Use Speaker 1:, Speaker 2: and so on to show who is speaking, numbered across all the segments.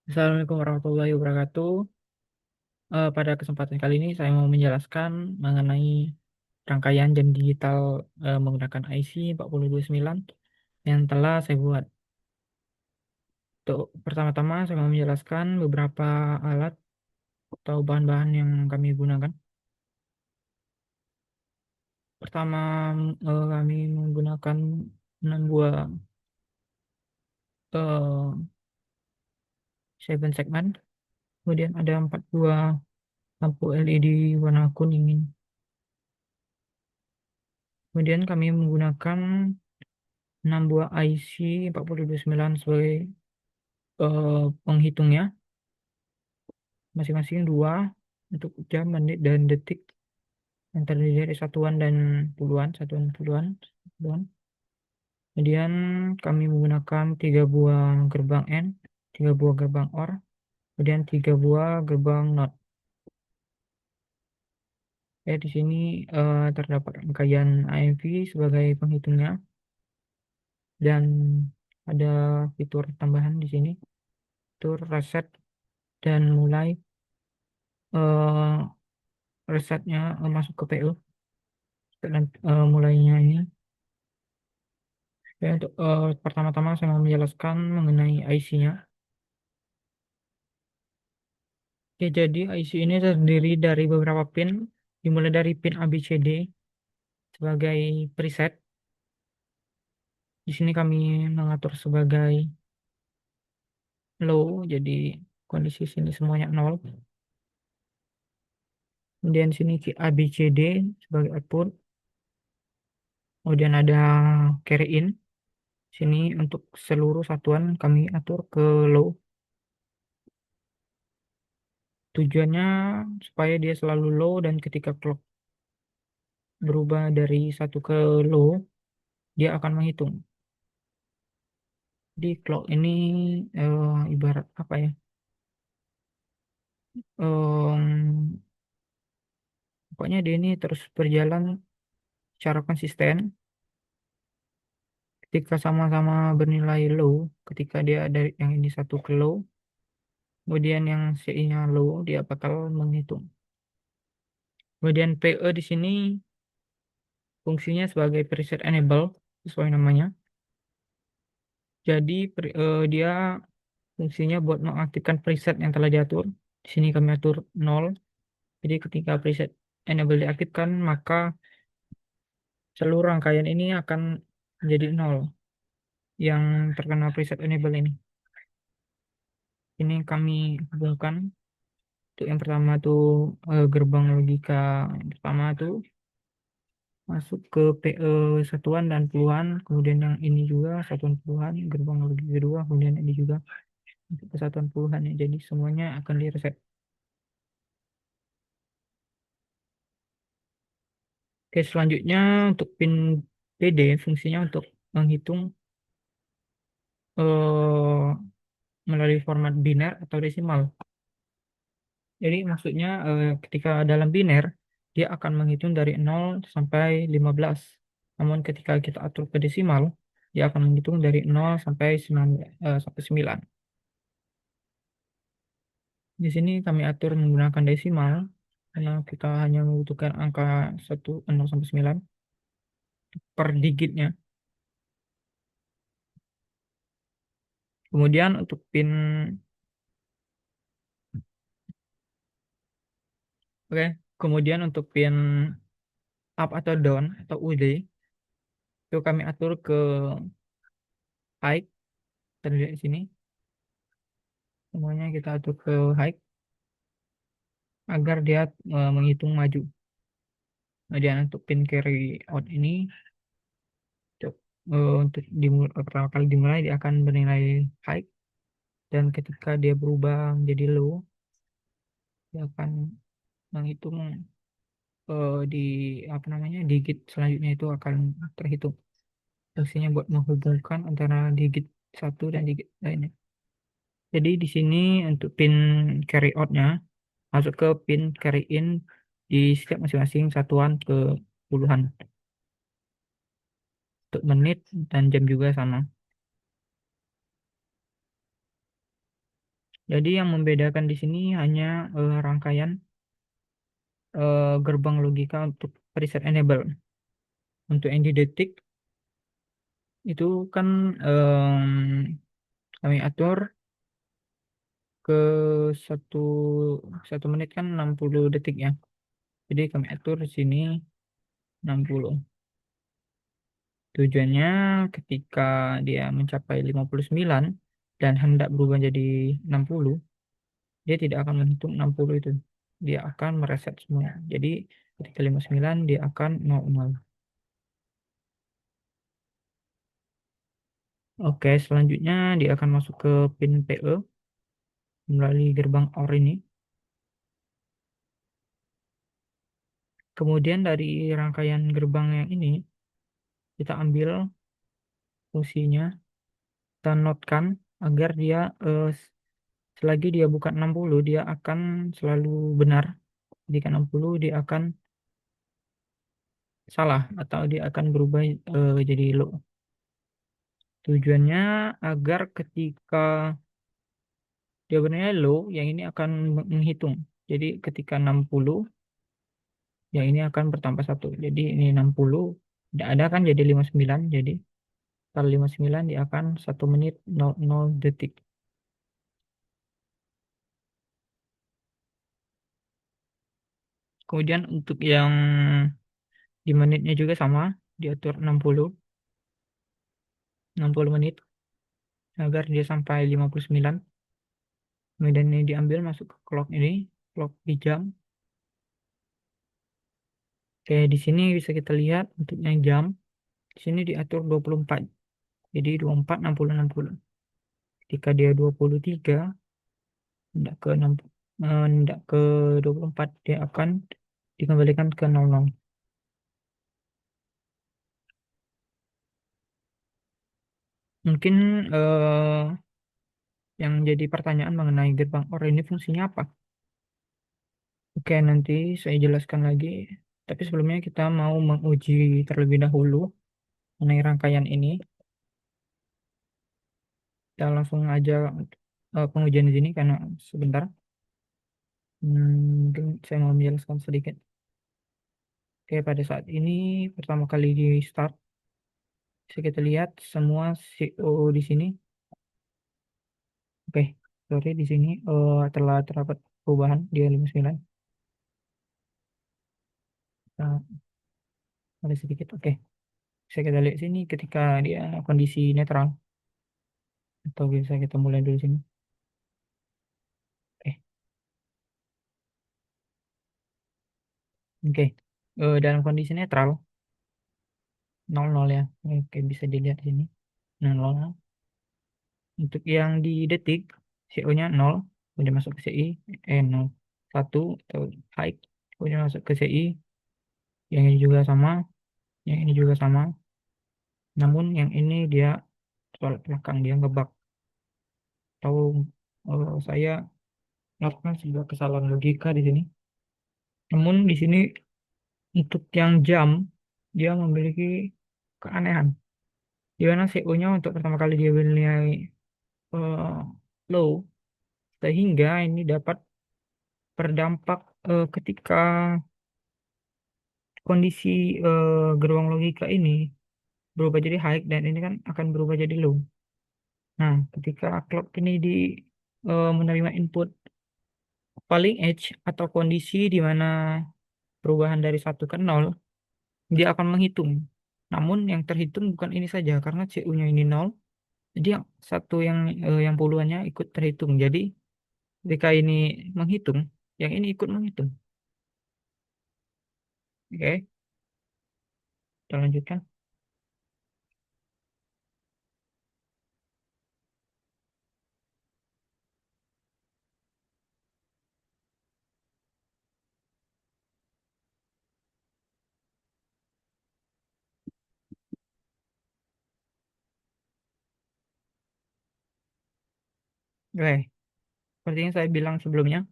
Speaker 1: Assalamualaikum warahmatullahi wabarakatuh. Pada kesempatan kali ini saya mau menjelaskan mengenai rangkaian jam digital menggunakan IC 4029 yang telah saya buat. Untuk pertama-tama saya mau menjelaskan beberapa alat atau bahan-bahan yang kami gunakan. Pertama, kami menggunakan 6 buah 7 segmen. Kemudian ada 4 buah lampu LED warna kuning. Kemudian kami menggunakan 6 buah IC 4029 sebagai penghitungnya, masing-masing dua untuk jam, menit, dan detik yang terdiri dari satuan dan puluhan, satuan. Kemudian kami menggunakan 3 buah gerbang N, 3 buah gerbang OR, kemudian 3 buah gerbang NOT. Di sini terdapat rangkaian AMV sebagai penghitungnya dan ada fitur tambahan di sini, fitur reset dan mulai eh, resetnya masuk ke PU dan mulainya ini. Ya, untuk pertama-tama saya mau menjelaskan mengenai IC-nya. Oke, jadi IC ini terdiri dari beberapa pin, dimulai dari pin ABCD sebagai preset. Di sini kami mengatur sebagai low, jadi kondisi sini semuanya 0. Kemudian sini ABCD sebagai output. Kemudian ada carry in. Sini untuk seluruh satuan kami atur ke low. Tujuannya supaya dia selalu low dan ketika clock berubah dari satu ke low, dia akan menghitung. Di clock ini ibarat apa ya? Em, Pokoknya dia ini terus berjalan secara konsisten. Ketika sama-sama bernilai low, ketika dia dari yang ini satu ke low, kemudian yang CI-nya low, dia bakal menghitung. Kemudian PE di sini fungsinya sebagai preset enable sesuai namanya. Jadi dia fungsinya buat mengaktifkan preset yang telah diatur. Di sini kami atur 0. Jadi ketika preset enable diaktifkan, maka seluruh rangkaian ini akan menjadi 0 yang terkena preset enable ini. Ini kami hubungkan. Untuk yang pertama tuh gerbang logika yang pertama tuh masuk ke PE satuan dan puluhan, kemudian yang ini juga satuan puluhan, gerbang logika kedua, kemudian ini juga masuk ke satuan puluhan ya. Jadi semuanya akan direset. Oke, selanjutnya untuk pin PD fungsinya untuk menghitung eh, melalui format biner atau desimal. Jadi maksudnya ketika dalam biner dia akan menghitung dari 0 sampai 15. Namun ketika kita atur ke desimal dia akan menghitung dari 0 sampai 9, sampai 9. Di sini kami atur menggunakan desimal karena kita hanya membutuhkan angka 0 sampai 9 per digitnya. Kemudian untuk pin Oke, kemudian untuk pin up atau down atau UD itu kami atur ke high, terlihat di sini. Semuanya kita atur ke high agar dia menghitung maju. Kemudian untuk pin carry out ini untuk, pertama kali dimulai dia akan bernilai high dan ketika dia berubah menjadi low dia akan menghitung di apa namanya digit selanjutnya itu akan terhitung. Fungsinya buat menghubungkan antara digit satu dan digit lainnya. Jadi di sini untuk pin carry out-nya masuk ke pin carry in di setiap masing-masing satuan ke puluhan. Untuk menit dan jam juga sama. Jadi yang membedakan di sini hanya rangkaian gerbang logika untuk preset enable. Untuk yang di detik itu kan kami atur ke satu 1 menit kan 60 detik ya. Jadi kami atur di sini 60. Tujuannya ketika dia mencapai 59 dan hendak berubah jadi 60, dia tidak akan menghitung 60 itu. Dia akan mereset semua. Jadi ketika 59 dia akan 00. Oke, selanjutnya dia akan masuk ke pin PE melalui gerbang OR ini. Kemudian dari rangkaian gerbang yang ini kita ambil fungsinya, kita notekan agar dia selagi dia bukan 60 dia akan selalu benar. Jika 60 dia akan salah atau dia akan berubah jadi low. Tujuannya agar ketika dia benarnya low, yang ini akan menghitung. Jadi ketika 60, yang ini akan bertambah satu. Jadi ini 60, tidak ada kan jadi 59. Jadi kalau 59 dia akan 1 menit 00 detik. Kemudian untuk yang di menitnya juga sama, diatur 60 menit agar dia sampai 59. Kemudian ini diambil masuk ke clock ini, clock di jam. Kayak di sini bisa kita lihat untuk yang jam, di sini diatur 24. Jadi 24, 60, 60. Ketika dia 23, hendak ke 6, hendak ke 24, dia akan dikembalikan ke 00. Mungkin yang jadi pertanyaan mengenai gerbang OR ini fungsinya apa? Oke, nanti saya jelaskan lagi. Tapi sebelumnya kita mau menguji terlebih dahulu mengenai rangkaian ini. Kita langsung aja pengujian di sini karena sebentar. Mungkin saya mau menjelaskan sedikit. Oke, pada saat ini pertama kali di start, bisa kita lihat semua CO di sini. Oke, sorry di sini telah terdapat perubahan di 59. Nah, ada sedikit. Oke, bisa kita lihat sini ketika dia kondisi netral. Atau bisa kita mulai dulu sini. Oke, oke. Dalam kondisi netral, 00 ya. Oke, bisa dilihat di sini. 00. Untuk yang di detik, CO-nya 0, kemudian masuk ke CI, 0. 1 atau high, kemudian masuk ke CI, yang ini juga sama, yang ini juga sama. Namun yang ini dia tolak belakang, dia ngebug. Tahu saya melakukan sebuah kesalahan logika di sini. Namun di sini untuk yang jam, dia memiliki keanehan. Di mana CO-nya untuk pertama kali dia bernilai eh, low, sehingga ini dapat berdampak ketika kondisi gerbang logika ini berubah jadi high dan ini kan akan berubah jadi low. Nah, ketika clock ini menerima input paling edge atau kondisi di mana perubahan dari 1 ke 0, dia akan menghitung. Namun yang terhitung bukan ini saja karena CU-nya ini 0, jadi yang satu yang puluhannya ikut terhitung. Jadi ketika ini menghitung, yang ini ikut menghitung. Oke, kita lanjutkan. Oke, seperti yang saya bilang sebelumnya,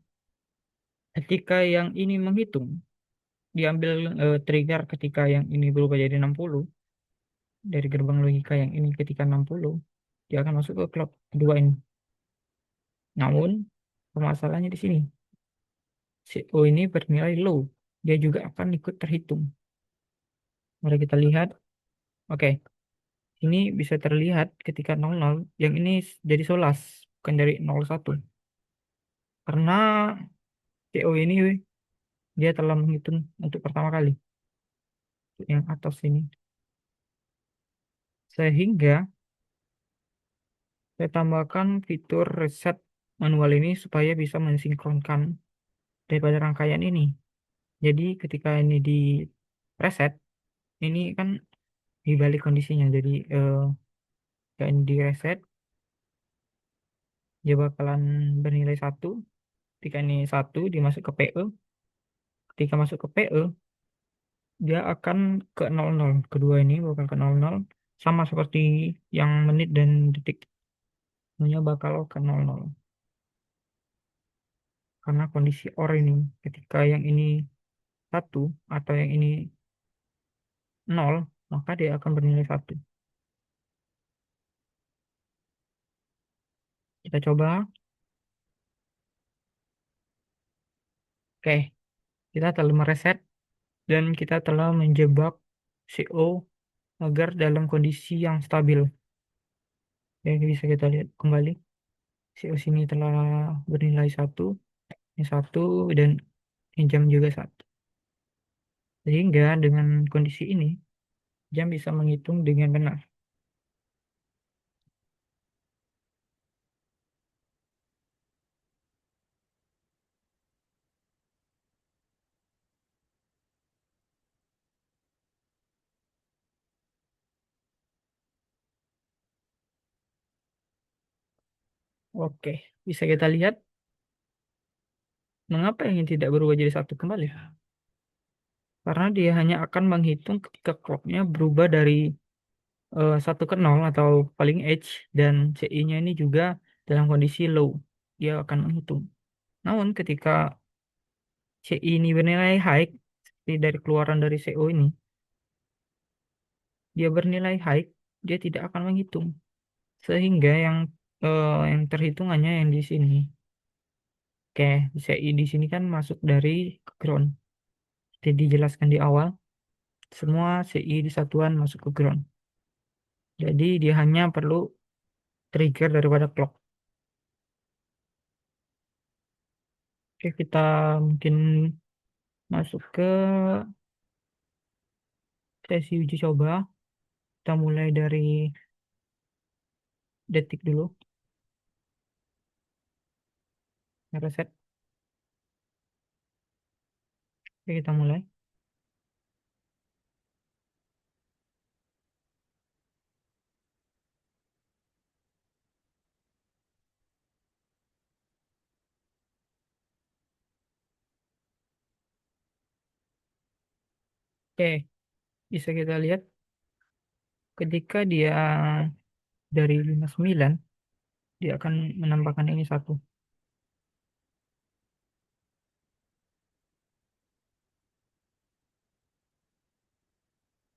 Speaker 1: ketika yang ini menghitung, diambil trigger ketika yang ini berubah jadi 60 dari gerbang logika yang ini ketika 60 dia akan masuk ke clock kedua ini. Namun permasalahannya di sini, CO ini bernilai low, dia juga akan ikut terhitung. Mari kita lihat. Oke, ini bisa terlihat ketika 00, yang ini jadi solas, bukan dari 01. Karena CO ini dia telah menghitung untuk pertama kali, yang atas ini. Sehingga saya tambahkan fitur reset manual ini supaya bisa mensinkronkan daripada rangkaian ini. Jadi ketika ini di reset, ini kan dibalik kondisinya. Jadi ketika ini di reset, dia bakalan bernilai satu. Ketika ini satu, dimasuk ke PE. Ketika masuk ke PE, dia akan ke 00. Kedua ini bakal ke 00. Sama seperti yang menit dan detik. Semuanya bakal ke 00. Karena kondisi OR ini, ketika yang ini satu atau yang ini nol, maka dia akan bernilai satu. Kita coba. Oke, kita telah mereset dan kita telah menjebak CO agar dalam kondisi yang stabil. Ya, bisa kita lihat kembali. CO sini telah bernilai satu, ini satu, dan ini jam juga satu. Sehingga dengan kondisi ini, jam bisa menghitung dengan benar. Oke, bisa kita lihat mengapa ini tidak berubah jadi satu kembali. Karena dia hanya akan menghitung ketika clocknya berubah dari satu ke nol atau paling edge, dan CI-nya ini juga dalam kondisi low. Dia akan menghitung. Namun ketika CI ini bernilai high, seperti dari keluaran dari CO ini, dia bernilai high, dia tidak akan menghitung. Sehingga yang terhitung hanya yang di sini. Oke, CI di sini kan masuk dari ke ground. Jadi dijelaskan di awal, semua CI di satuan masuk ke ground. Jadi dia hanya perlu trigger daripada clock. Oke, kita mungkin masuk ke sesi uji coba. Kita mulai dari detik dulu. Reset. Oke, kita mulai. Oke, bisa kita lihat ketika dia dari 59, dia akan menambahkan ini satu.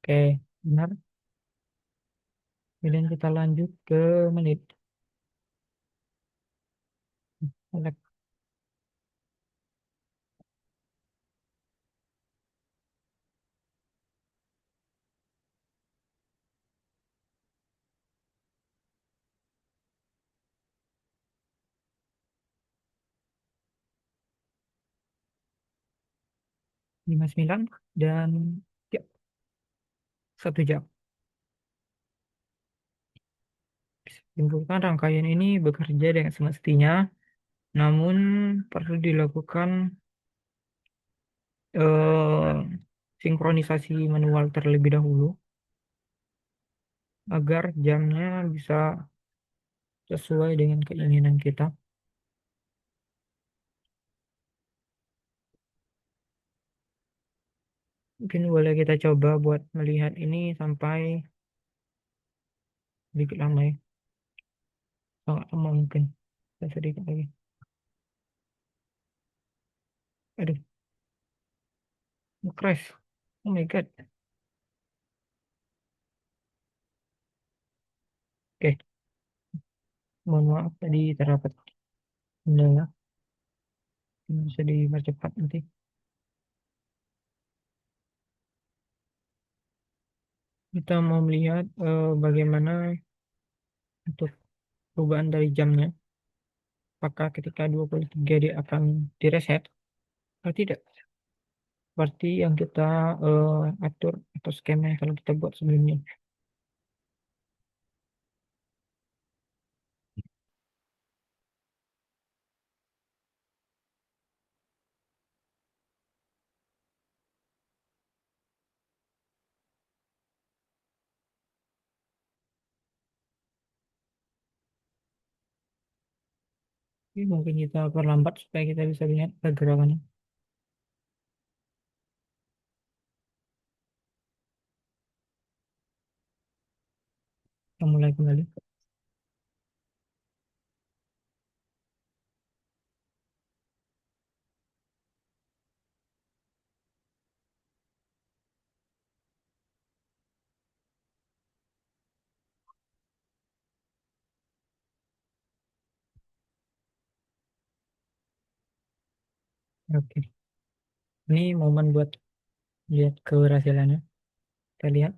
Speaker 1: Oke, benar. Kemudian kita lanjut ke menit. Select. 59 dan ya, 1 jam. Simpulkan rangkaian ini bekerja dengan semestinya, namun perlu dilakukan eh, sinkronisasi manual terlebih dahulu agar jamnya bisa sesuai dengan keinginan kita. Mungkin boleh kita coba buat melihat ini sampai sedikit lama ya. Sangat lama mungkin. Kita sedikit lagi. Aduh, crash. Oh my God. Oke, mohon maaf tadi terdapat Ini ya, ini bisa dipercepat nanti. Kita mau melihat bagaimana untuk perubahan dari jamnya. Apakah ketika 23 dia akan direset atau tidak? Seperti yang kita atur atau skema yang kalau kita buat sebelumnya. Ini mungkin kita perlambat supaya kita bisa lihat pergerakannya. Kita mulai kembali. Oke. Ini momen buat lihat keberhasilannya. Kita lihat.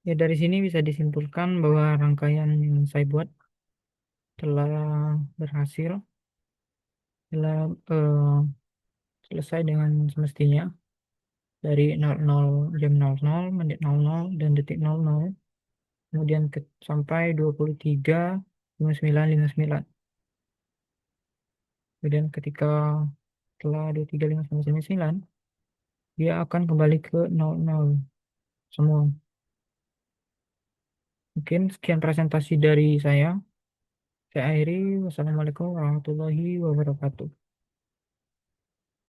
Speaker 1: Ya dari sini bisa disimpulkan bahwa rangkaian yang saya buat telah berhasil, telah selesai dengan semestinya dari 00 jam 00 menit 00 dan detik 00, kemudian sampai 23.59.59. Kemudian ketika setelah 23.59.59 dia akan kembali ke 00 semua. Mungkin sekian presentasi dari saya. Saya akhiri. Wassalamualaikum warahmatullahi wabarakatuh.